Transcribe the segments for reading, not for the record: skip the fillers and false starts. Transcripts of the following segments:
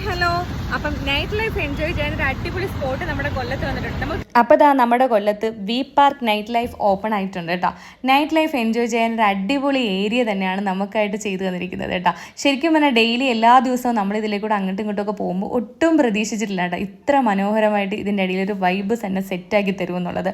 Hello. അപ്പം night life enjoy ചെയ്യാൻ ഒരു അടിപൊളി സ്പോട്ട് നമ്മുടെ കൊല്ലത്ത് വന്നിട്ടുണ്ട്. അപ്പോൾ നമ്മുടെ കൊല്ലത്ത് V park night life open ആയിട്ടുണ്ട് കേട്ടോ. നൈറ്റ് ലൈഫ് എൻജോയ് ചെയ്യാൻ ഒരു അടിപൊളി ഏരിയ തന്നെയാണ് നമുക്കായിട്ട് ചെയ്തു തന്നിരിക്കുന്നത് കേട്ടോ. ശരിക്കും പറഞ്ഞാൽ ഡെയിലി എല്ലാ ദിവസവും നമ്മൾ ഇതിലേക്കൂടെ അങ്ങോട്ടും ഇങ്ങോട്ടൊക്കെ പോകുമ്പോൾ ഒട്ടും പ്രതീക്ഷിച്ചിട്ടില്ല കേട്ടോ ഇത്ര മനോഹരമായിട്ട് ഇതിൻ്റെ ഇടയിലൊരു വൈബ് തന്നെ സെറ്റാക്കി തരുമെന്നുള്ളത്.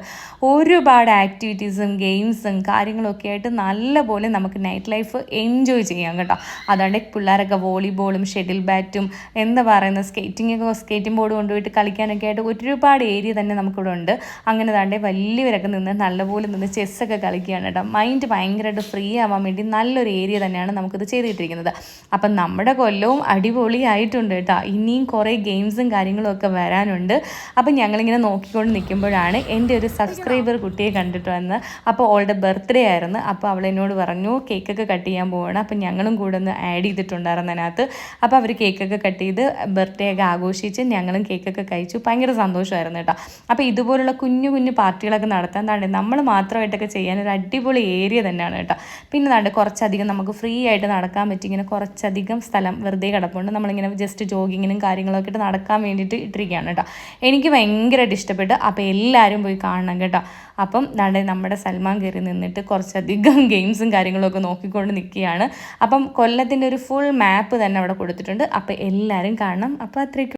ഒരുപാട് ആക്ടിവിറ്റീസും ഗെയിംസും കാര്യങ്ങളൊക്കെ ആയിട്ട് നല്ലപോലെ നമുക്ക് നൈറ്റ് ലൈഫ് എൻജോയ് ചെയ്യാം കേട്ടോ. അതാണ്ട് പിള്ളേരൊക്കെ വോളിബോളും ഷട്ടിൽ ബാറ്റും എന്താ പറയുന്നത് സ്കേറ്റിംഗ് ബോർഡ് കൊണ്ടുപോയിട്ട് കളിക്കാനൊക്കെ ആയിട്ട് ഒരുപാട് ഏരിയ തന്നെ നമുക്കിവിടെ ഉണ്ട്. അങ്ങനെ താണ്ടെ വലിയവരൊക്കെ നിന്ന് നല്ലപോലെ നിന്ന് ചെസ്സൊക്കെ കളിക്കുകയാണ് കേട്ടോ. മൈൻഡ് ഭയങ്കരമായിട്ട് ഫ്രീ ആവാൻ വേണ്ടി നല്ലൊരു ഏരിയ തന്നെയാണ് നമുക്കിത് ചെയ്തിട്ടിരിക്കുന്നത്. അപ്പം നമ്മുടെ കൊല്ലവും അടിപൊളിയായിട്ടുണ്ട് കേട്ടോ. ഇനിയും കുറേ ഗെയിംസും കാര്യങ്ങളും ഒക്കെ വരാനുണ്ട്. അപ്പം ഞങ്ങളിങ്ങനെ നോക്കിക്കൊണ്ട് നിൽക്കുമ്പോഴാണ് എൻ്റെ ഒരു സബ്സ്ക്രൈബർ കുട്ടിയെ കണ്ടിട്ട് വന്ന്. അപ്പോൾ അവളുടെ ബർത്ത്ഡേ ആയിരുന്നു. അപ്പോൾ അവൾ എന്നോട് പറഞ്ഞു കേക്കൊക്കെ കട്ട് ചെയ്യാൻ പോവുകയാണ്. അപ്പം ഞങ്ങളും കൂടെ ഒന്ന് ആഡ് ചെയ്തിട്ടുണ്ടായിരുന്നു അതിനകത്ത്. അപ്പോൾ അവർ കേക്കൊക്കെ കട്ട് ചെയ്ത് ബർത്ത്ഡേ ഒക്കെ ആഘോഷിച്ച് ഞങ്ങളും കേക്കൊക്കെ കഴിച്ചു. ഭയങ്കര സന്തോഷമായിരുന്നു കേട്ടോ. അപ്പോൾ ഇതുപോലുള്ള കുഞ്ഞു കുഞ്ഞു പാർട്ടികളൊക്കെ നടത്താൻ താണ്ടെ നമ്മൾ മാത്രമായിട്ടൊക്കെ ചെയ്യാൻ ഒരു അടിപൊളി ഏരിയ തന്നെയാണ് കേട്ടോ. പിന്നെ താണ്ടെ കുറച്ചധികം നമുക്ക് ഫ്രീ ആയിട്ട് നടക്കാൻ പറ്റി. ഇങ്ങനെ കുറച്ചധികം സ്ഥലം വെറുതെ കിടപ്പുണ്ട്. നമ്മളിങ്ങനെ ജസ്റ്റ് ജോഗിങ്ങിനും കാര്യങ്ങളൊക്കെ ഇട്ട് നടക്കാൻ വേണ്ടിയിട്ട് ഇട്ടിരിക്കുകയാണ് കേട്ടോ. എനിക്ക് ഭയങ്കരമായിട്ട് ഇഷ്ടപ്പെട്ടു. അപ്പോൾ എല്ലാവരും പോയി കാണണം കേട്ടോ. അപ്പം താണ്ടെ നമ്മുടെ സൽമാൻ കയറി നിന്നിട്ട് കുറച്ചധികം ഗെയിംസും കാര്യങ്ങളൊക്കെ നോക്കിക്കൊണ്ട് നിൽക്കുകയാണ്. അപ്പം കൊല്ലത്തിൻ്റെ ഒരു ഫുൾ മാപ്പ് തന്നെ അവിടെ കൊടുത്തിട്ടുണ്ട്. അപ്പോൾ എല്ലാവരും കാണണം. അപ്പോൾ അത്രയ്ക്ക്